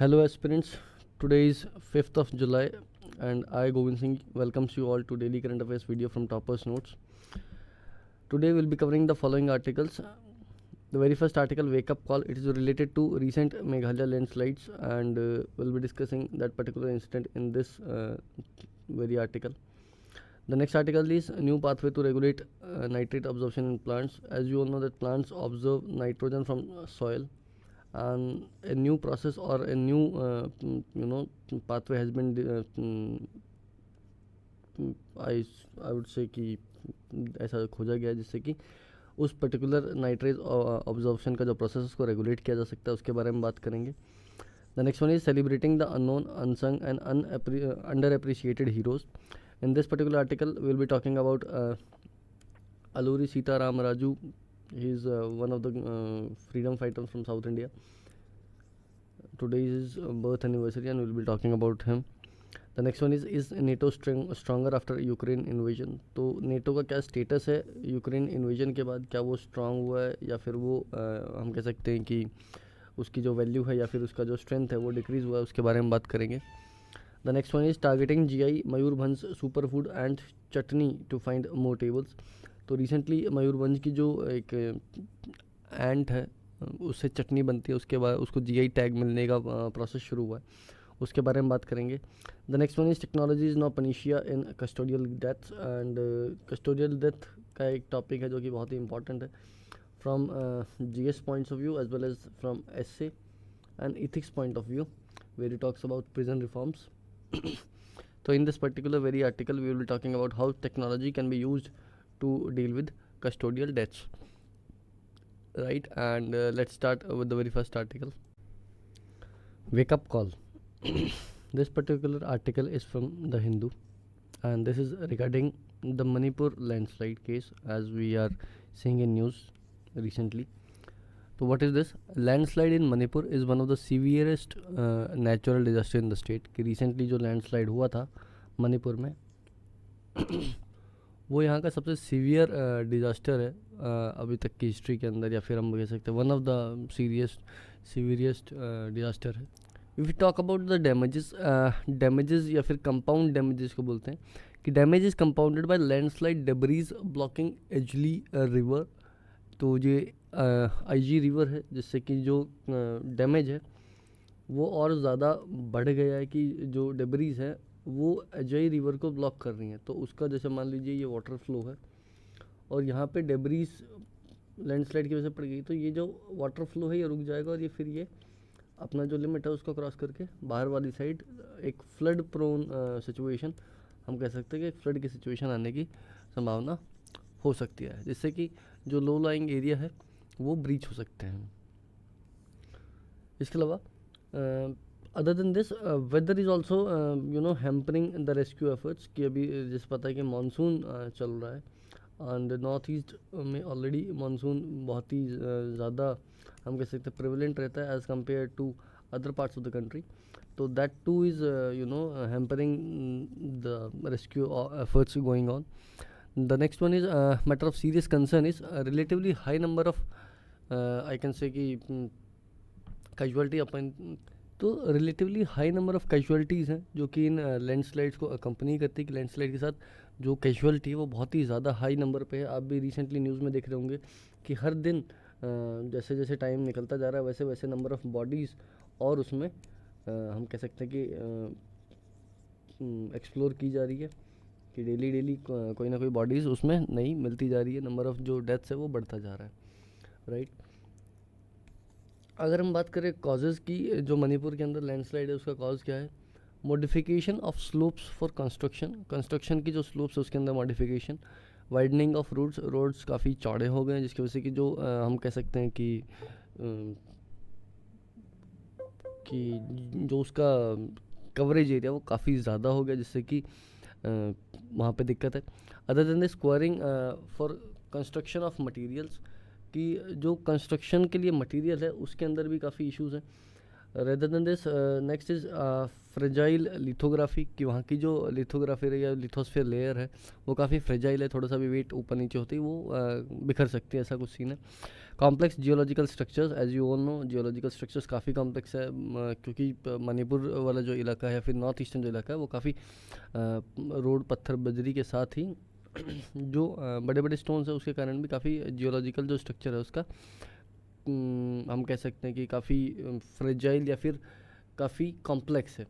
Hello aspirants, today is 5th of July and I Govind Singh welcomes you all to daily current affairs video from Toppers Notes. Today we'll be covering the following articles. The very first article, wake up call, it is related to recent Meghalaya landslides and we'll be discussing that particular incident in this very article. The next article is a new pathway to regulate nitrate absorption in plants. As you all know that plants absorb nitrogen from soil, and a new process or a new pathway has been I would say कि ऐसा खोजा गया है जिससे कि उस particular नाइट्रेज absorption का जो प्रोसेस उसको रेगुलेट किया जा सकता है, उसके बारे में बात करेंगे. The next one is celebrating the unknown unsung and under appreciated heroes. In this particular article, we will be talking about Alluri Sitaram Raju. He is one of the freedom fighters from South India. Today is his birth anniversary and we will be talking about him. The next one is NATO stronger after Ukraine invasion. तो NATO का क्या status है Ukraine invasion के बाद, क्या वो strong हुआ है या फिर वो हम कह सकते हैं कि उसकी जो वैल्यू है या फिर उसका जो स्ट्रेंथ है वो डिक्रीज़ हुआ है, उसके बारे में बात करेंगे. The next one is targeting GI Mayurbhanj superfood and chutney to find more tables. तो रिसेंटली मयूरभंज की जो एक एंट है उससे चटनी बनती है, उसके बाद उसको GI टैग मिलने का प्रोसेस शुरू हुआ है, उसके बारे में बात करेंगे. The next one is technology is no panacea in custodial deaths. And custodial death का एक टॉपिक है जो कि बहुत ही इंपॉर्टेंट है from GS points of view as well as from SA and ethics point of view where it talks about prison reforms. So in this particular very article we will be talking about how technology can be used to deal with custodial deaths, right? And let's start with the very first article, wake up call. This particular article is from the Hindu and this is regarding the Manipur landslide case, as we are seeing in news recently. So what is this? Landslide in Manipur is one of the severest natural disaster in the state. कि recently जो landslide हुआ था मणिपुर में वो यहाँ का सबसे severe disaster है अभी तक की हिस्ट्री के अंदर, या फिर हम कह सकते हैं one of the severest disaster है. If you talk about the damages या फिर कंपाउंड डैमेजेस को बोलते हैं कि damage is compounded by landslide debris blocking edgely river. तो ये IG रिवर है जिससे कि जो डैमेज है वो और ज़्यादा बढ़ गया है कि जो डेब्रीज है वो अजय रिवर को ब्लॉक कर रही हैं. तो उसका जैसे मान लीजिए ये वाटर फ्लो है और यहाँ पे डेब्रीज लैंडस्लाइड की वजह से पड़ गई, तो ये जो वाटर फ्लो है ये रुक जाएगा और ये फिर ये अपना जो लिमिट है उसको क्रॉस करके बाहर वाली साइड एक फ्लड प्रोन सिचुएशन, हम कह सकते हैं कि फ्लड की सिचुएशन आने की संभावना हो सकती है, जिससे कि जो लो लाइंग एरिया है वो ब्रीच हो सकते हैं. इसके अलावा other than this weather is also hampering the rescue efforts. कि अभी जैसे पता है कि मानसून चल रहा है एंड नॉर्थ ईस्ट में ऑलरेडी मानसून बहुत ही ज़्यादा हम कह सकते हैं प्रिवेलेंट रहता है as compare to other parts of the country. तो that too is hampering the rescue efforts going on. The next one is matter of serious concern is relatively high number of I can say कि casualty अपन, तो relatively high number of casualties हैं जो कि इन landslides को accompany करती है. कि landslide के साथ जो कैजुअलिटी है वो बहुत ही ज़्यादा हाई नंबर पे है. आप भी रिसेंटली न्यूज़ में देख रहे होंगे कि हर दिन जैसे जैसे टाइम निकलता जा रहा है वैसे वैसे नंबर ऑफ़ बॉडीज़ और उसमें हम कह सकते हैं कि एक्सप्लोर की जा रही है कि डेली कोई ना कोई बॉडीज़ उसमें नई मिलती जा रही है. नंबर ऑफ़ जो डेथ्स है वो बढ़ता जा रहा है, राइट. अगर हम बात करें कॉजेज़ की, जो मणिपुर के अंदर लैंडस्लाइड है उसका कॉज क्या है? Modification of slopes for construction की जो स्लोप्स है उसके अंदर मॉडिफिकेशन, वाइडनिंग ऑफ रोड्स काफ़ी चौड़े हो गए हैं जिसकी वजह से कि जो हम कह सकते हैं कि जो उसका कवरेज एरिया वो काफ़ी ज़्यादा हो गया जिससे कि वहाँ पे दिक्कत है. Other than the squaring for construction of materials, कि जो कंस्ट्रक्शन के लिए मटेरियल है उसके अंदर भी काफ़ी इश्यूज़ हैं. Rather than this, next is fragile lithography, कि वहाँ की जो लिथोग्राफी या लिथोस्फीयर लेयर है वो काफ़ी फ्रेजाइल है, थोड़ा सा भी वेट ऊपर नीचे होती है वो बिखर सकती है, ऐसा कुछ सीन है। Complex geological structures, as you all know geological structures काफ़ी कॉम्प्लेक्स है, क्योंकि मणिपुर वाला जो इलाका है या फिर नॉर्थ ईस्टर्न जो इलाका है वो काफ़ी रोड पत्थर बजरी के साथ ही जो बड़े बड़े स्टोन्स है उसके कारण भी काफ़ी जियोलॉजिकल जो स्ट्रक्चर है उसका हम कह सकते हैं कि काफ़ी फ्रेजाइल या फिर काफ़ी कॉम्प्लेक्स है।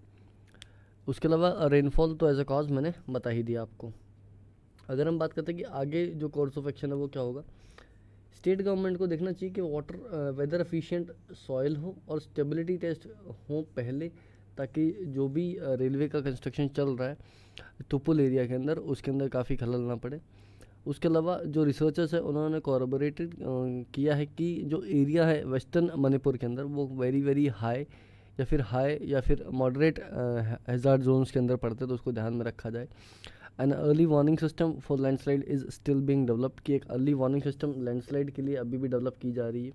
उसके अलावा रेनफॉल तो एज अ कॉज मैंने बता ही दिया आपको। अगर हम बात करते हैं कि आगे जो कोर्स ऑफ एक्शन है वो क्या होगा, स्टेट गवर्नमेंट को देखना चाहिए कि वाटर वेदर एफिशिएंट सॉइल हो और स्टेबिलिटी टेस्ट हो पहले, ताकि जो भी रेलवे का कंस्ट्रक्शन चल रहा है तुपुल एरिया के अंदर उसके अंदर काफ़ी खलल ना पड़े। उसके अलावा जो रिसर्चर्स है उन्होंने कॉरबोरेटेड किया है कि जो एरिया है वेस्टर्न मणिपुर के अंदर वो वेरी वेरी हाई या फिर मॉडरेट हैजार्ड जोन्स के अंदर पड़ते हैं, तो उसको ध्यान में रखा जाए। An early warning system for landslide is still being developed, कि एक अर्ली वार्निंग सिस्टम लैंडस्लाइड के लिए अभी भी डेवलप की जा रही है,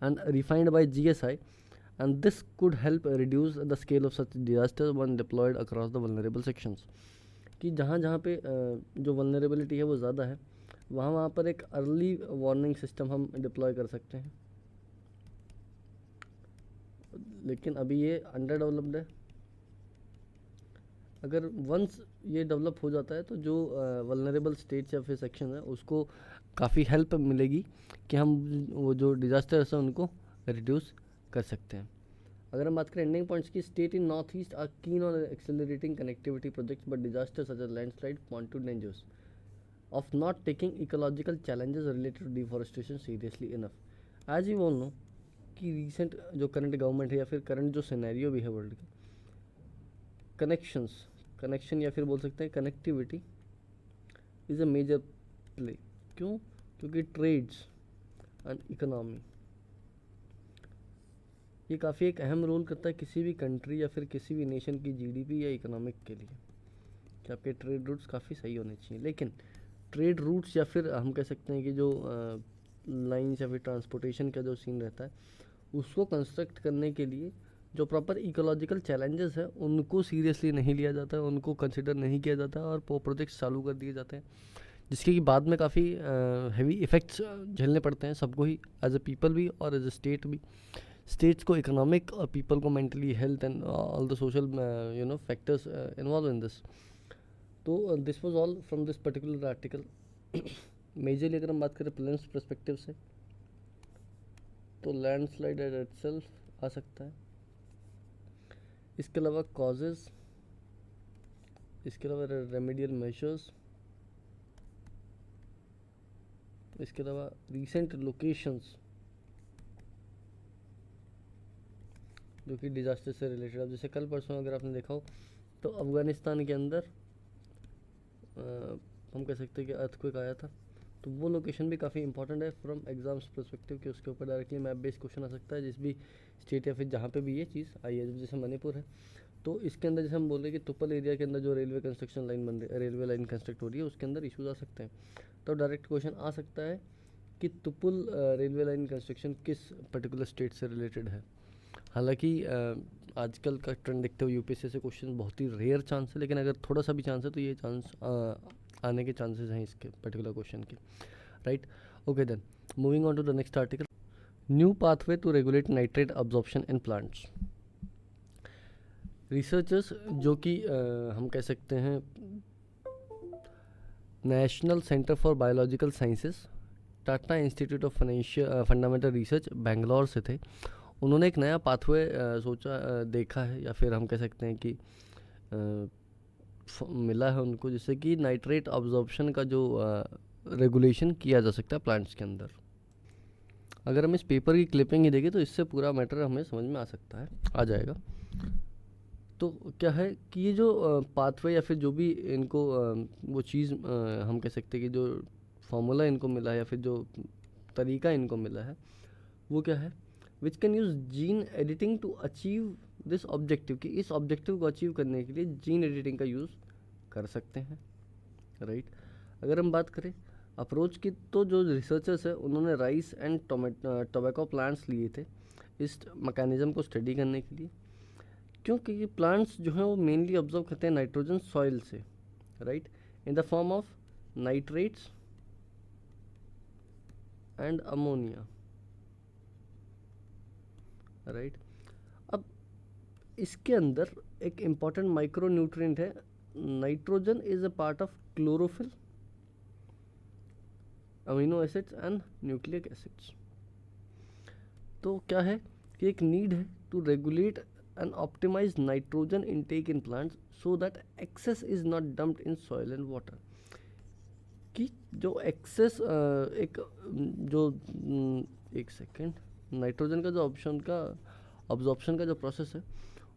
and refined by GSI, and this could help reduce the scale of such disaster when deployed across the vulnerable sections, कि जहाँ जहाँ पे जो वल्नरेबिलिटी है वो ज़्यादा है वहाँ वहाँ पर एक अर्ली वार्निंग सिस्टम हम डिप्लॉय कर सकते हैं। लेकिन अभी ये अंडर डेवलप्ड है। अगर वंस ये डेवलप हो जाता है तो जो वल्नरेबल स्टेट्स या फिर सेक्शन है उसको काफ़ी हेल्प मिलेगी कि हम वो जो डिज़ास्टर्स हैं उनको रिड्यूस कर सकते हैं। अगर हम बात करें एंडिंग पॉइंट्स की, state in North East are keen on accelerating connectivity projects but disasters such as landslide point to dangers of not taking ecological challenges related to deforestation seriously enough. As you all know कि recent जो current government है या फिर current जो scenario भी है world का, connection या फिर बोल सकते हैं connectivity is a major play. क्यों? क्योंकि ट्रेड्स एंड इकोनॉमी ये काफ़ी एक अहम रोल करता है किसी भी कंट्री या फिर किसी भी नेशन की जीडीपी या इकोनॉमिक के लिए, कि आपके ट्रेड रूट्स काफ़ी सही होने चाहिए। लेकिन ट्रेड रूट्स या फिर हम कह सकते हैं कि जो लाइंस या फिर ट्रांसपोर्टेशन का जो सीन रहता है उसको कंस्ट्रक्ट करने के लिए जो प्रॉपर इकोलॉजिकल चैलेंजेस है उनको सीरियसली नहीं लिया जाता है, उनको कंसिडर नहीं किया जाता है और प्रोजेक्ट्स चालू कर दिए जाते हैं, जिसके कि बाद में काफ़ी हैवी इफ़ेक्ट्स झेलने पड़ते हैं सबको ही, एज अ पीपल भी और एज अ स्टेट भी। स्टेट्स को इकोनॉमिक और पीपल को mentally, health and all the social factors involve in this. तो this was all from this particular article. Majorly अगर हम बात करें प्लेन्स पर्सपेक्टिव से तो लैंडस्लाइड एट इटसेल्फ आ सकता है। इसके अलावा कॉजेज़, इसके अलावा रेमेडियल मेजर्स, इसके अलावा रीसेंट लोकेशंस जो कि डिज़ास्टर से रिलेटेड। अब जैसे कल परसों अगर आपने देखा हो तो अफ़गानिस्तान के अंदर हम कह सकते हैं कि अर्थक्वेक आया था, तो वो लोकेशन भी काफ़ी इंपॉर्टेंट है फ्रॉम एग्जाम्स पर्सपेक्टिव, कि उसके ऊपर डायरेक्टली मैप बेस्ड क्वेश्चन आ सकता है जिस भी स्टेट या फिर जहाँ पे भी ये चीज़ आई है। जैसे मणिपुर है तो इसके अंदर जैसे हम बोल रहे हैं कि तुपल एरिया के अंदर जो रेलवे कंस्ट्रक्शन लाइन बन रही है, रेलवे लाइन कंस्ट्रक्ट हो रही है, उसके अंदर इशूज़ आ सकते हैं। तो डायरेक्ट क्वेश्चन आ सकता है कि तुपुल रेलवे लाइन कंस्ट्रक्शन किस पर्टिकुलर स्टेट से रिलेटेड है। हालांकि आजकल का ट्रेंड देखते हुए यूपीएससी से क्वेश्चन बहुत ही रेयर चांस है, लेकिन अगर थोड़ा सा भी चांस है तो ये चांस आने के चांसेस हैं इसके पर्टिकुलर क्वेश्चन के, right. Okay then moving on to the next article, new pathway to regulate nitrate absorption in plants. Researchers जो कि हम कह सकते हैं national centre for biological sciences, Tata institute of fundamental research Bangalore से थे। उन्होंने एक नया पाथवे देखा है या फिर हम कह सकते हैं कि मिला है उनको, जिससे कि नाइट्रेट अब्जॉर्प्शन का जो रेगुलेशन किया जा सकता है प्लांट्स के अंदर। अगर हम इस पेपर की क्लिपिंग ही देखें तो इससे पूरा मैटर हमें समझ में आ सकता है, आ जाएगा। तो क्या है कि ये जो पाथवे या फिर जो भी इनको वो चीज़ हम कह सकते हैं कि जो फार्मूला इनको मिला है या फिर जो तरीका इनको मिला है वो क्या है, which can use gene editing to achieve this objective, कि इस ऑब्जेक्टिव को अचीव करने के लिए जीन एडिटिंग का यूज़ कर सकते हैं, राइट। अगर हम बात करें अप्रोच की तो जो रिसर्चर्स है उन्होंने राइस एंड टोबैको प्लांट्स लिए थे इस मैकेनिज्म को स्टडी करने के लिए, क्योंकि ये प्लांट्स जो हैं वो मेनली ऑब्जर्व करते हैं नाइट्रोजन सॉइल से, right, in the form of nitrates and ammonia, right. अब इसके अंदर एक इम्पॉर्टेंट माइक्रो न्यूट्रिएंट है, nitrogen is a part of chlorophyll, amino acids and nucleic acids. तो क्या है कि एक नीड है to regulate and optimise nitrogen intake in plants so that excess is not dumped in soil and water, कि जो access एक second, nitrogen का जो ऑब्जॉर्प्शन का जो प्रोसेस है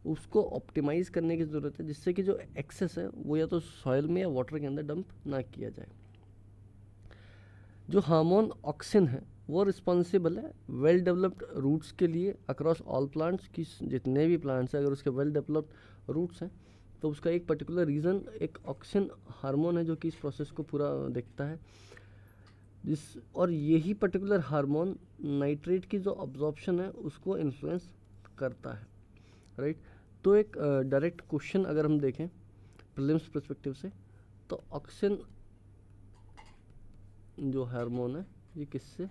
उसको ऑप्टिमाइज़ करने की ज़रूरत है, जिससे कि जो एक्सेस है वो या तो सॉइल में या वाटर के अंदर डंप ना किया जाए। जो हार्मोन ऑक्सिन है वो रिस्पॉन्सिबल है वेल डेवलप्ड रूट्स के लिए अक्रॉस ऑल प्लांट्स, की जितने भी प्लांट्स हैं अगर उसके वेल डेवलप्ड रूट्स हैं तो उसका एक पर्टिकुलर रीज़न एक ऑक्सिन हार्मोन है जो कि इस प्रोसेस को पूरा देखता है, और यही पर्टिकुलर हार्मोन नाइट्रेट की जो अब्जॉर्प्शन है उसको इन्फ्लुएंस करता है, राइट। तो एक डायरेक्ट क्वेश्चन अगर हम देखें प्रीलिम्स पर्सपेक्टिव से, तो ऑक्सिन जो हार्मोन है ये किससे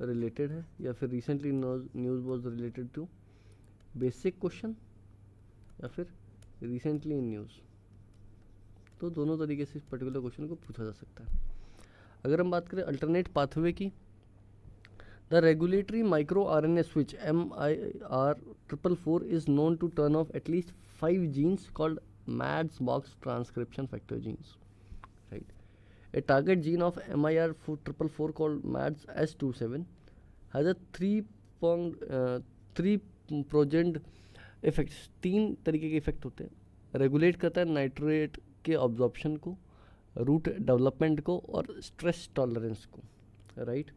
रिलेटेड है, या फिर recently news was related to basic question या फिर रिसेंटली इन न्यूज़, तो दोनों तरीके से इस पर्टिकुलर क्वेश्चन को पूछा जा सकता है। अगर हम बात करें अल्टरनेट पाथवे की, the regulatory micro RNA switch MIR444 is known to turn off at least 5 genes called Mads-Box transcription factor genes, right. A target gene of MIR444 called MADS-S27 has a three-pronged effects, 3 तरीके के effect होते हैं। Regulate करता है nitrate के absorption को, root development को और स्ट्रेस टॉलरेंस को, right.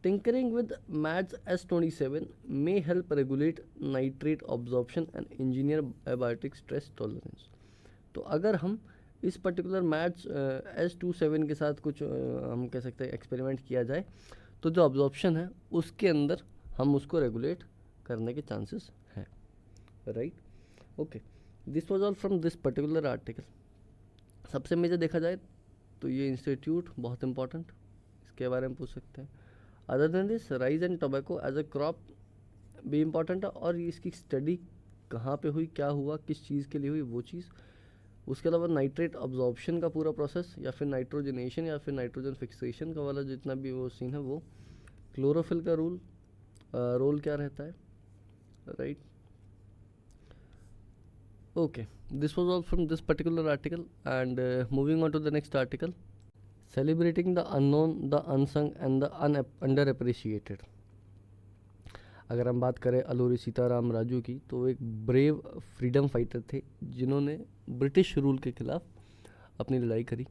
Tinkering with MADS-S27 may help regulate nitrate absorption and engineer abiotic stress tolerance. तो अगर हम इस पर्टिकुलर MADS-S27 के साथ कुछ हम कह सकते हैं एक्सपेरिमेंट किया जाए तो जो अब्जॉर्प्शन है उसके अंदर हम उसको रेगुलेट करने के चांसेस हैं, right. Okay, this was all from this particular article. सबसे मेजर देखा जाए तो ये इंस्टीट्यूट बहुत इंपॉर्टेंट, इसके बारे में पूछ सकते हैं। Other than this rice and tobacco as a crop भी इम्पॉर्टेंट है, और इसकी स्टडी कहाँ पे हुई, क्या हुआ, किस चीज़ के लिए हुई, वो चीज़। उसके अलावा नाइट्रेट अब्जॉर्प्शन का पूरा प्रोसेस, या फिर नाइट्रोजनेशन या फिर नाइट्रोजन फिक्सेशन का वाला जितना भी वो सीन है वो, क्लोरोफिल का रोल क्या रहता है, right. Okay, this was all from this particular article and moving on to the next article, celebrating the unknown, the unsung and the underappreciated। अगर हम बात करें अलूरी सीताराम राजू की, तो वो एक ब्रेव फ्रीडम फाइटर थे जिन्होंने ब्रिटिश रूल के खिलाफ अपनी लड़ाई करी।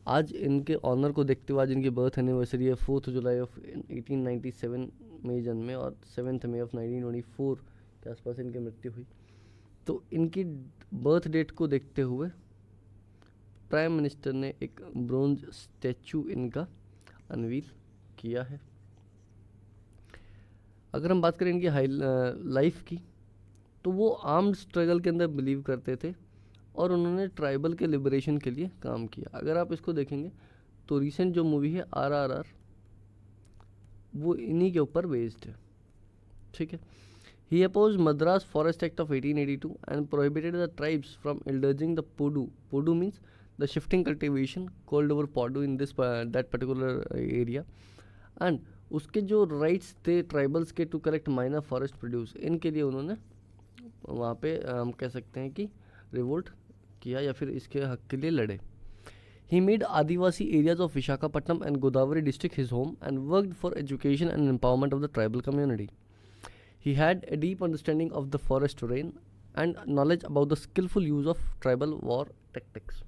आज इनके ऑनर को देखते हुए आज इनकी बर्थ एनिवर्सरी है 4 जुलाई ऑफ 1897 में जन्मे और 7 मई ऑफ 1924 के आसपास इनकी मृत्यु हुई। तो इनकी बर्थ डेट को देखते हुए प्राइम मिनिस्टर ने एक ब्रोंज स्टैचू इनका अनवील किया है। अगर हम बात करें इनकी लाइफ की, तो वो आर्म्ड स्ट्रगल के अंदर बिलीव करते थे और उन्होंने ट्राइबल के लिबरेशन के लिए काम किया। अगर आप इसको देखेंगे तो रिसेंट जो मूवी है RRR वो इन्हीं के ऊपर बेस्ड है, ठीक है। He opposed Madras Forest Act of 1882 and prohibited the tribes from indulging the podu. Podu means the shifting cultivation called over podu in this that particular area, and उसके जो राइट्स थे ट्राइबल्स के to collect minor forest produce, इनके लिए उन्होंने वहाँ पे हम कह सकते हैं कि रिवोल्ट किया या फिर इसके हक के लिए लड़े। He made Adivasi areas of Visakhapatnam and Godavari district his home and worked for education and empowerment of the tribal community. He had a deep understanding of the forest terrain and knowledge about the skillful use of tribal war tactics.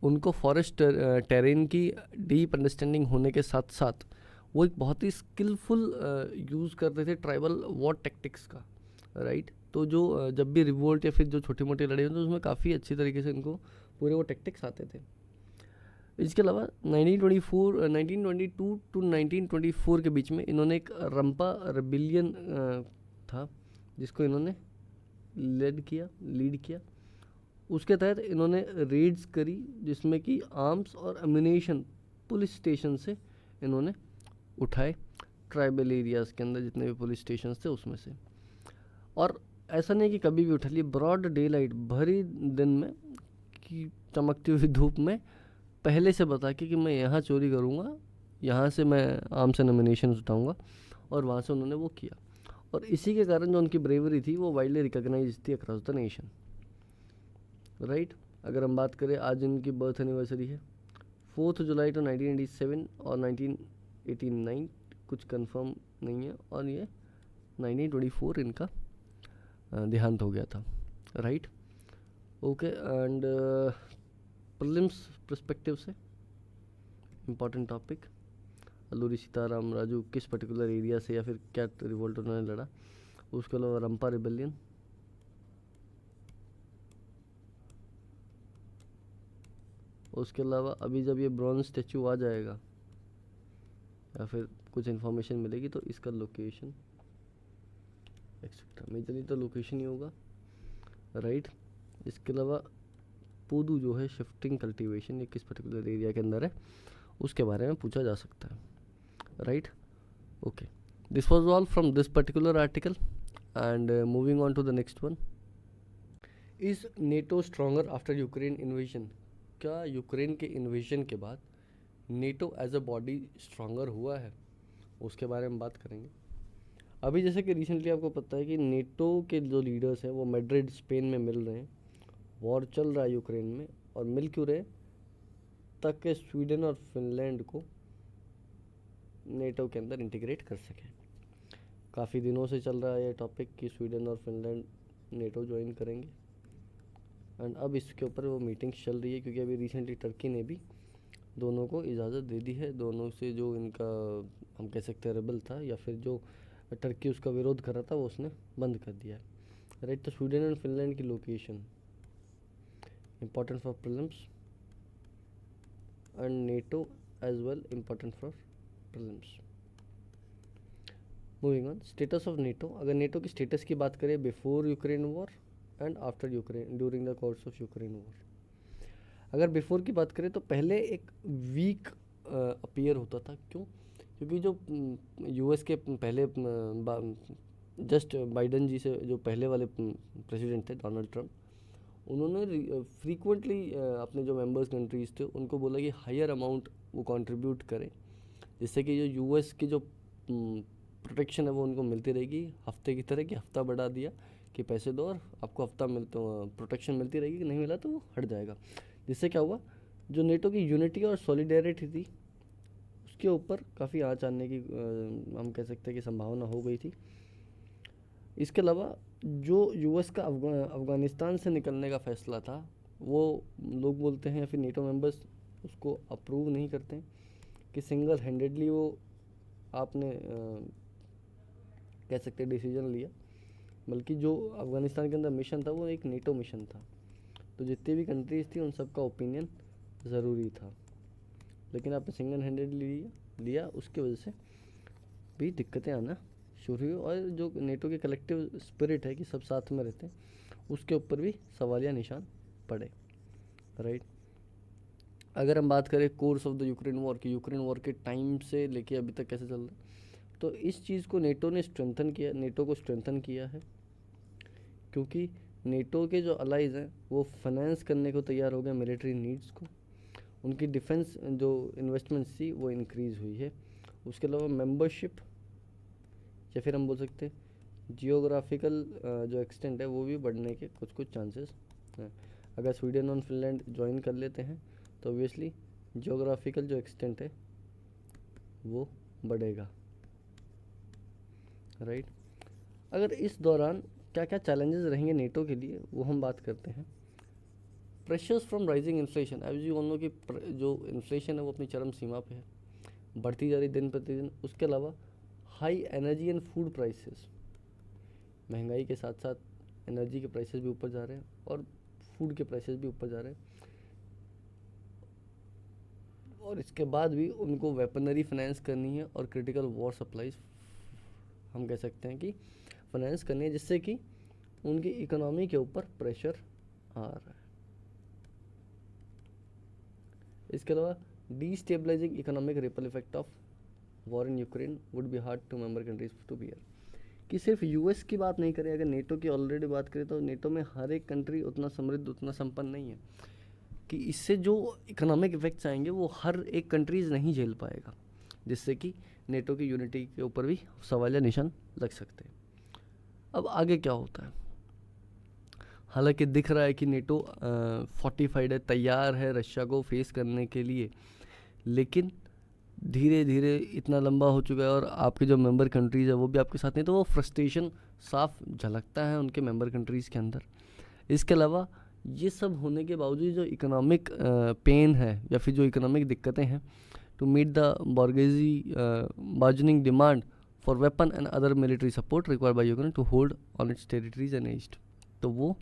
उनको forest terrain की deep understanding होने के साथ साथ वो एक बहुत ही skilful use करते थे ट्राइबल वॉर टैक्टिक्स का, राइट। तो जो जब भी रिवोल्ट या फिर जो छोटी मोटी लड़ाई होती तो उसमें काफ़ी अच्छी तरीके से इनको पूरे वो टैक्टिक्स आते थे। इसके अलावा 1922 टू 1924 के बीच में इन्होंने एक रंपा रेबिलियन था जिसको इन्होंने लीड किया। उसके तहत इन्होंने रेड्स करी जिसमें कि आर्म्स और अम्यूनेशन पुलिस स्टेशन से इन्होंने उठाए, ट्राइबल एरियाज़ के अंदर जितने भी पुलिस स्टेशन थे उसमें से। और ऐसा नहीं कि कभी भी उठा लिए, ब्रॉड डे लाइट, भरी दिन में कि चमकती हुई धूप में पहले से बता के कि मैं यहाँ चोरी करूँगा, यहाँ से मैं आर्म्स एंड अम्यूनेशन उठाऊँगा, और वहाँ से उन्होंने वो किया। और इसी के कारण जो उनकी ब्रेवरी थी वो वाइडली रिकॉग्नाइज थी अक्रॉस द नेशन, राइट। अगर हम बात करें, आज इनकी बर्थ एनिवर्सरी है 4 जुलाई टू 1987 और 1989, कुछ कंफर्म नहीं है, और ये 1924 इनका देहांत हो गया था, right. Okay, and prelims perspective से इम्पॉर्टेंट टॉपिक, अल्लूरी सीताराम राजू किस पर्टिकुलर एरिया से या फिर क्या रिवोल्ट उन्होंने लड़ा। उसके अलावा रंपा रिबेलियन, उसके अलावा अभी जब ये ब्रॉन्ज स्टैचू आ जाएगा या फिर कुछ इन्फॉर्मेशन मिलेगी तो इसका लोकेशन एक्सेट्रा, मेजरली तो लोकेशन ही होगा, राइट। इसके अलावा पूदू जो है शिफ्टिंग कल्टीवेशन, ये किस पर्टिकुलर एरिया के अंदर है उसके बारे में पूछा जा सकता है, right. Okay, this was all from this particular article, and moving on to the next one. Is NATO stronger after Ukraine invasion? क्या यूक्रेन के इन्वेजन के बाद NATO as a body stronger हुआ है, उसके बारे में बात करेंगे। अभी जैसे कि रिसेंटली आपको पता है कि नेटो के जो लीडर्स हैं वो मैड्रिड स्पेन में मिल रहे हैं, वॉर चल रहा है यूक्रेन में, और मिल क्यों रहे, ताकि स्वीडन और फिनलैंड को नेटो के अंदर इंटीग्रेट कर सकें। काफ़ी दिनों से चल रहा है ये टॉपिक कि स्वीडन और फिनलैंड नेटो ज्वाइन करेंगे, एंड अब इसके ऊपर वो मीटिंग चल रही है, क्योंकि अभी रिसेंटली टर्की ने भी दोनों को इजाज़त दे दी है। दोनों से जो इनका हम कह सकते हैं रेबल था या फिर जो टर्की उसका विरोध कर रहा था वो उसने बंद कर दिया है, राइट। तो स्वीडन एंड फिनलैंड की location important for prelims, and NATO as well important for prelims. Moving on, status of NATO. अगर NATO की स्टेटस की बात करें before Ukraine war and after Ukraine during the course of Ukraine war. अगर before की बात करें तो पहले एक वीक अपीयर होता था। क्यों? क्योंकि जो यूएस के पहले जस्ट बाइडन जी से जो पहले वाले प्रेसिडेंट थे डोनाल्ड ट्रम्प, उन्होंने फ्रीक्वेंटली अपने जो मेंबर्स कंट्रीज़ थे उनको बोला कि हायर अमाउंट वो कंट्रीब्यूट करें, जिससे कि जो यूएस की जो प्रोटेक्शन है वो उनको मिलती रहेगी, हफ्ते की तरह कि हफ्ता बढ़ा दिया कि पैसे दो और आपको हफ्ता प्रोटेक्शन मिलती रहेगी, कि नहीं मिला तो वो हट जाएगा। जिससे क्या हुआ, जो नेटो की यूनिटी और सॉलिडेरिटी थी उसके ऊपर काफ़ी आँच आने की हम कह सकते हैं कि संभावना हो गई थी। इसके अलावा जो यूएस का अफ़गानिस्तान से निकलने का फ़ैसला था, वो लोग बोलते हैं या फिर नेटो मेंबर्स उसको अप्रूव नहीं करते हैं कि सिंगल हैंडेडली वो आपने कह सकते डिसीजन लिया, बल्कि जो अफ़गानिस्तान के अंदर मिशन था वो एक नेटो मिशन था। तो जितनी भी कंट्रीज़ थी उन सबका ओपिनियन ज़रूरी था, लेकिन आपने सिंगल हैंडेडली लिया, उसकी वजह से भी दिक्कतें आना शुरू हुई, और जो नेटो की कलेक्टिव स्पिरिट है कि सब साथ में रहते हैं, उसके ऊपर भी सवालिया निशान पड़े, राइट। अगर हम बात करें course of the Ukraine war की, यूक्रेन वॉर के टाइम से लेके अभी तक कैसे चल रहा है, तो इस चीज़ को नेटो ने स्ट्रेंथन किया, नेटो को स्ट्रेंथन किया है, क्योंकि नेटो के जो अलाइज हैं वो फाइनेंस करने को तैयार हो गए मिलिट्री नीड्स को, उनकी डिफेंस जो इन्वेस्टमेंट्स थी वो इंक्रीज़ हुई है। उसके अलावा मेंबरशिप या फिर हम बोल सकते हैं जियोग्राफिकल जो एक्सटेंट है वो भी बढ़ने के कुछ कुछ चांसेस हैं। अगर स्वीडन और फिनलैंड ज्वाइन कर लेते हैं तो ऑब्वियसली जियोग्राफिकल जो एक्सटेंट है वो बढ़ेगा, राइट। अगर इस दौरान क्या क्या चैलेंजेस रहेंगे नेटो के लिए वो हम बात करते हैं। Pressures from rising inflation, as you all know कि जो इन्फ्लेशन है वो अपनी चरम सीमा पे है, बढ़ती जा रही दिन प्रतिदिन। उसके अलावा high energy and food prices, महंगाई के साथ साथ एनर्जी के प्राइसेस भी ऊपर जा रहे हैं और फूड के प्राइसेस भी ऊपर जा रहे हैं। और इसके बाद भी उनको वेपनरी फाइनेंस करनी है और क्रिटिकल वॉर सप्लाईज हम कह सकते हैं कि फाइनेंस करनी है, जिससे कि उनकी इकोनॉमी के ऊपर प्रेशर आ रहा है। इसके अलावा destabilising economic ripple effect of war in Ukraine would be hard to member countries to bear. कि सिर्फ यूएस की बात नहीं करें, अगर नेटो की ऑलरेडी बात करें तो नेटो में हर एक कंट्री उतना समृद्ध उतना संपन्न नहीं है कि इससे जो इकोनॉमिक इफेक्ट्स आएंगे वो हर एक कंट्रीज नहीं झेल पाएगा, जिससे कि नेटो की यूनिटी के ऊपर भी सवालिया निशान लग सकते हैं। अब आगे क्या होता है, हालांकि दिख रहा है कि नेटो फोर्टिफाइड है, तैयार है रशिया को फेस करने के लिए, लेकिन धीरे धीरे इतना लंबा हो चुका है और आपके जो मेंबर कंट्रीज़ है वो भी आपके साथ नहीं, तो वो फ्रस्ट्रेशन साफ झलकता है उनके मेंबर कंट्रीज़ के अंदर। इसके अलावा ये सब होने के बावजूद जो इकोनॉमिक पेन है या फिर जो इकोनॉमिक दिक्कतें हैं, to meet the bargaining demand for weapon and other military support required by Ukraine to hold on its territories and east, तो वो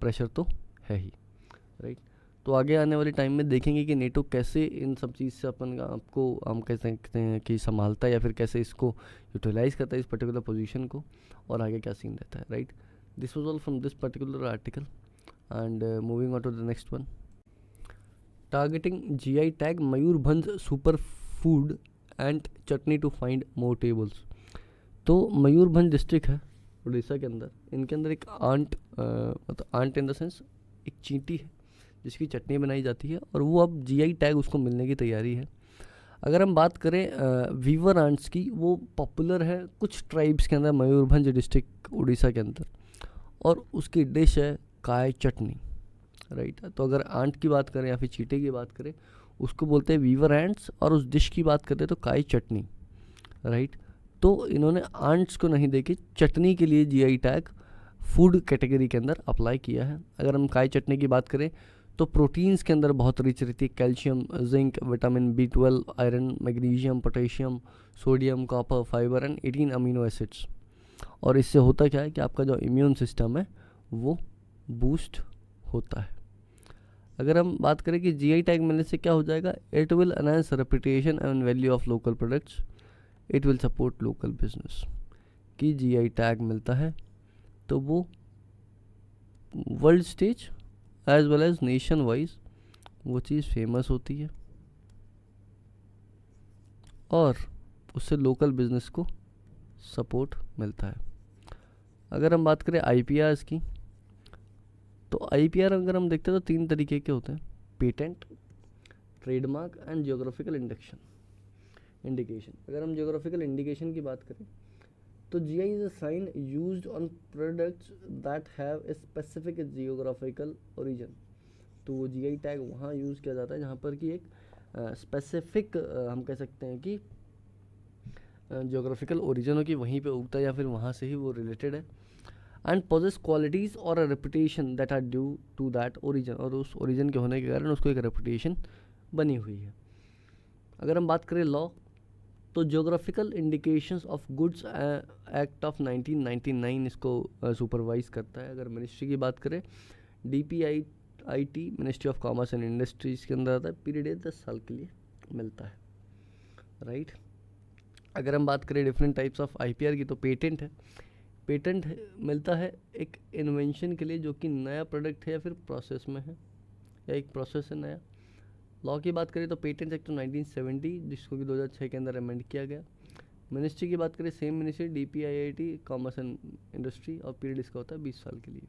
प्रेशर तो है ही, राइट। तो आगे आने वाले टाइम में देखेंगे कि नेटो कैसे इन सब चीज़ से अपन आपको हम कह सकते हैं कि संभालता है या फिर कैसे इसको यूटिलाइज़ करता है इस पर्टिकुलर पोजीशन को, और आगे क्या सीन रहता है, right. This was all from this particular article and moving on to the next one. Targeting GI tag Mayurbhanj super food and chutney to find more tables. तो मयूरभंज डिस्ट्रिक्ट है उड़ीसा के अंदर, इनके अंदर एक मतलब आंट इन द सेंस एक चींटी है जिसकी चटनी बनाई जाती है और वो अब जीआई टैग उसको मिलने की तैयारी है। अगर हम बात करें वीवर आंट्स की, वो पॉपुलर है कुछ ट्राइब्स के अंदर मयूरभंज डिस्ट्रिक्ट उड़ीसा के अंदर, और उसकी डिश है काय चटनी, राइट। तो अगर आंट की बात करें या फिर चींटे की बात करें उसको बोलते हैं वीवर एंट्स, और उस डिश की बात करें तो काय चटनी, राइट। तो इन्होंने आंट्स को नहीं देके चटनी के लिए जीआई टैग फूड कैटेगरी के अंदर अप्लाई किया है। अगर हम काय चटनी की बात करें तो प्रोटीन्स के अंदर बहुत रिच रहती है, calcium, zinc, vitamin B12, iron, magnesium, potassium, sodium, copper, fibre and 18 amino acids. और इससे होता क्या है कि आपका जो इम्यून सिस्टम है वो बूस्ट होता है। अगर हम बात करें कि जीआई टैग मिलने से क्या हो जाएगा, it will enhance reputation and value of local products, it will support local business. कि जीआई टैग मिलता है तो वो world stage as well as nation wise वो चीज़ फेमस होती है और उससे लोकल बिजनेस को सपोर्ट मिलता है। अगर हम बात करें आईपीआर्स की, तो आईपीआर अगर हम देखते हैं तो 3 तरीके के होते हैं, patent, trademark and geographical indication. अगर हम जियोग्राफिकल इंडिकेशन की बात करें तो GI is a sign used on products that have a specific geographical origin. तो वो जीआई टैग वहाँ यूज़ किया जाता है जहाँ पर कि एक स्पेसिफिक हम कह सकते हैं कि जियोग्राफिकल ओरिजिन हो कि वहीं पे उगता है या फिर वहाँ से ही वो रिलेटेड है, एंड पोजेस क्वालिटीज़ और a reputation that are due to that origin, और उस ओरिजिन के होने के कारण उसको एक रेपुटेशन बनी हुई है। अगर हम बात करें लॉ, तो geographical indications of goods act of 1999 इसको सुपरवाइज करता है। अगर मिनिस्ट्री की बात करें, DPIIT ministry of commerce and industries के अंदर आता है, पीरियड 10 साल के लिए मिलता है, राइट। अगर हम बात करें डिफरेंट टाइप्स ऑफ आईपीआर की, तो पेटेंट है, पेटेंट मिलता है एक इन्वेंशन के लिए जो कि नया प्रोडक्ट है या फिर प्रोसेस में है या एक प्रोसेस है नया। लॉ की बात करें तो पेटेंट एक्ट 1970 जिसको कि 2006 के अंदर अमेंड किया गया। मिनिस्ट्री की बात करें, same ministry DPIIT commerce and industry, और पीरियड इसका होता है 20 साल के लिए।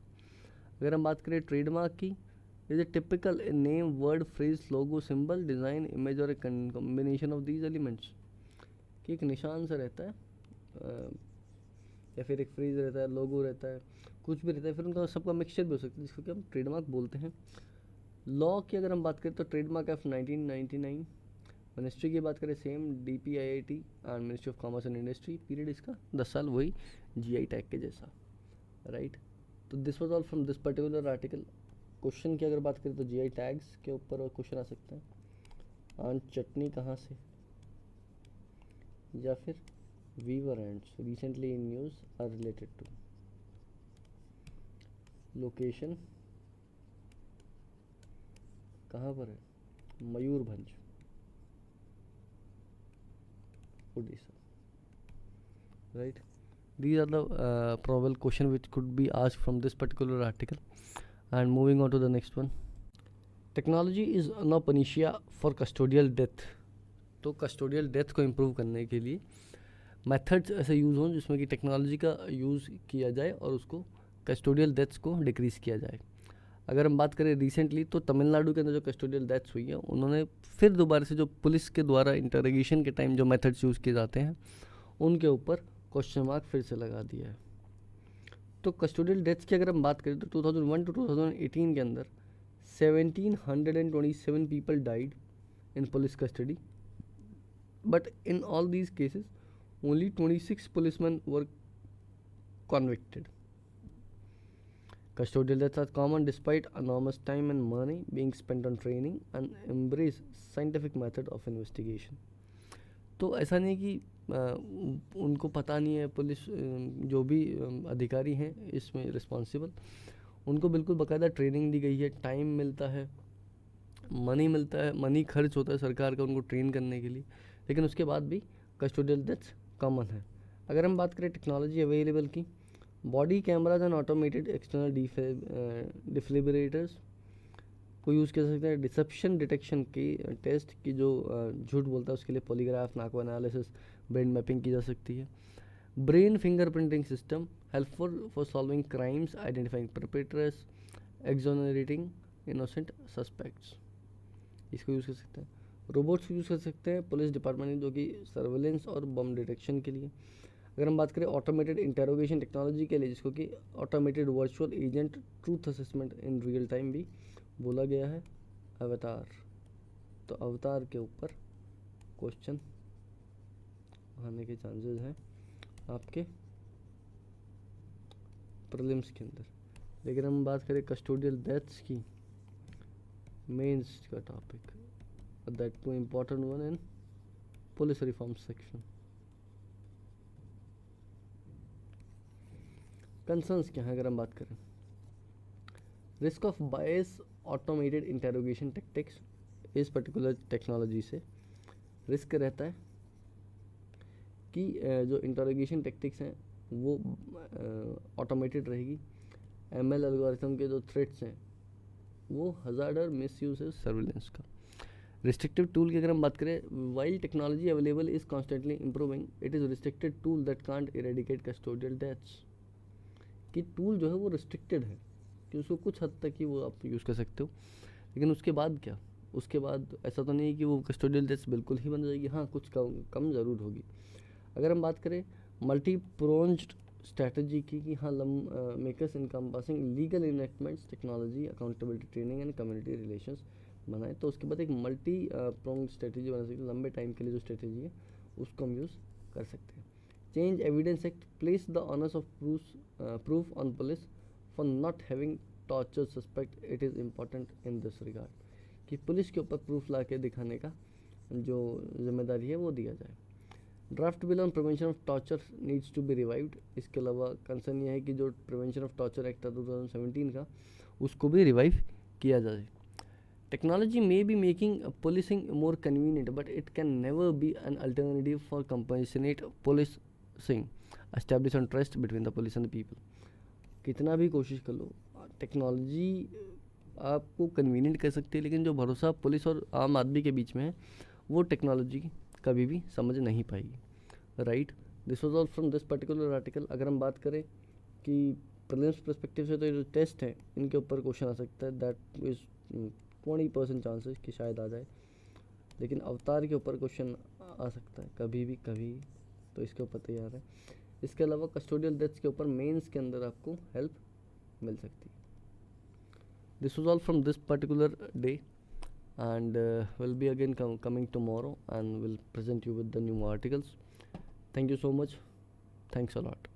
अगर हम बात करें ट्रेडमार्क की, is a typical name, word, phrase, logo, symbol, design, image और a combination of these elements. कि एक निशान सा रहता है या फिर एक फ्रेज रहता है, लोगो रहता है, कुछ भी रहता है, फिर उनका सबका मिक्सचर भी हो सकता है जिसको कि हम ट्रेडमार्क बोलते हैं। लॉ की अगर हम बात करें तो ट्रेडमार्क ऑफ 1999। मिनिस्ट्री की बात करें same DPIIT and ministry of commerce and industry, period इसका 10 साल, वही जीआई टैग के जैसा, राइट। तो this was all from this particular article. Question की अगर बात करें तो जीआई टैग्स के ऊपर क्वेश्चन आ सकता है, आंट चटनी कहाँ से, या फिर weaver ends recently in news are related to, location कहाँ पर है, Mayurbhanj, Odisha. Right? These are the probable question which could be asked from this particular article. And moving on to the next one. Technology is no panacea for custodial death. तो custodial death को improve करने के लिए methods ऐसे use हों जिसमें कि technology का यूज़ किया जाए और उसको कस्टोडियल डेथ्स को डिक्रीज़ किया जाए। अगर हम बात करें रिसेंटली तो तमिलनाडु के अंदर जो कस्टोडियल डेथ्स हुई हैं उन्होंने फिर दोबारा से जो पुलिस के द्वारा इंटरोगेशन के टाइम जो मेथड्स यूज़ किए जाते हैं उनके ऊपर क्वेश्चन मार्क फिर से लगा दिया है। तो कस्टोडियल डेथ्स की अगर हम बात करें तो 2001 टू 2018 के अंदर 1727 people died in police custody, but in all these cases only 26 policemen were convicted. Custodial deaths are common despite enormous time and money being spent on training and embrace scientific method of investigation. तो ऐसा नहीं कि उनको पता नहीं है, police जो भी अधिकारी हैं इसमें रिस्पॉन्सिबल, उनको बिल्कुल बाकायदा ट्रेनिंग दी गई है, टाइम मिलता है, मनी मिलता है, मनी खर्च होता है सरकार का उनको ट्रेन करने के लिए, लेकिन उसके बाद भी कस्टोडियल डेथ्स कॉमन है। अगर हम बात करें टेक्नोलॉजी अवेलेबल की, body cameras and automated external defibrillators को यूज़ कर सकते हैं। डिसेप्शन डिटेक्शन की टेस्ट की जो झूठ बोलता है उसके लिए polygraph, narco analysis, brain mapping की जा सकती है। Brain fingerprinting system helpful for solving crimes, identifying perpetrators, exonerating innocent suspects, इसको यूज़ कर सकते हैं। रोबोट्स यूज़ कर सकते हैं पुलिस डिपार्टमेंट में, जो कि सर्वेलेंस और बम डिटेक्शन के लिए। अगर हम बात करें ऑटोमेटेड इंटेरोगेशन टेक्नोलॉजी के लिए, जिसको कि automated virtual agent truth assessment in real time भी बोला गया है, अवतार। तो अवतार के ऊपर क्वेश्चन आने के चांसेस हैं आपके प्रीलिम्स के अंदर। लेकिन हम बात करें कस्टोडियल डेथ्स की, मेंस का topic, that too important one in police reform section. Concerns क्या हैं अगर हम बात करें, risk of bias automated interrogation tactics, इस पर्टिकुलर टेक्नोलॉजी से रिस्क रहता है कि जो इंटेरोगेशन टेक्टिक्स हैं वो ऑटोमेटेड रहेगी, एमएल एल्गोरिथम के जो थ्रेट्स हैं वो हजार्ड और मिस यूज है सर्विलेंस का। रिस्ट्रिक्टिव टूल की अगर हम बात करें, while technology available is constantly improving, it is restricted tool that can't eradicate custodial deaths. कि टूल जो है वो रिस्ट्रिक्टेड है कि उसको कुछ हद तक ही वो आप यूज़ कर सकते हो, लेकिन उसके बाद क्या, उसके बाद ऐसा तो नहीं है कि वो कस्टोडियल डेथ्स बिल्कुल ही बन जाएगी, हाँ कुछ कम ज़रूर होगी। अगर हम बात करें मल्टी प्रोन्ज्ड स्ट्रैटेजी की, कि हाँ makers encompassing legal enactments, technology, accountability training and community relations बनाए, तो उसके बाद एक मल्टी प्रोंग स्ट्रेटेजी बना सकते हैं। लंबे टाइम के लिए जो स्ट्रेटेजी है उसको हम यूज़ कर सकते हैं। Change evidence act place the honours of proof on police for not having torture suspect, it is important in this regard, कि पुलिस के ऊपर प्रूफ ला के दिखाने का जो जिम्मेदारी है वो दिया जाए। Draft bill on prevention of torture needs to be revived. इसके अलावा कंसर्न ये है कि जो प्रिवेंशन ऑफ टॉर्चर एक्ट था 2017 का, उसको भी रिवाइव किया जाए। Technology may be making policing more convenient, but it can never be an alternative for compassionate policing established on trust between the police and the people. कितना भी कोशिश कर लो, टेक्नोलॉजी आपको कन्वीनियंट कर सकती है, लेकिन जो भरोसा पुलिस और आम आदमी के बीच में है वो टेक्नोलॉजी कभी भी समझ नहीं पाएगी। Right, this was all from this particular article. अगर हम बात करें कि प्रीलिम्स पर्सपेक्टिव से, तो ये जो टेस्ट हैं इनके ऊपर क्वेश्चन आ सकता है, दैट इज़ 20% चांसेस कि शायद आ जाए, लेकिन अवतार के ऊपर क्वेश्चन आ सकता है कभी भी कभी, तो इसके ऊपर तैयार है। इसके अलावा कस्टोडियल डेथ्स के ऊपर मेंस के अंदर आपको हेल्प मिल सकती है। This was all from this particular day and will be again coming tomorrow and will present you with the new articles. Thank you so much, thanks a lot.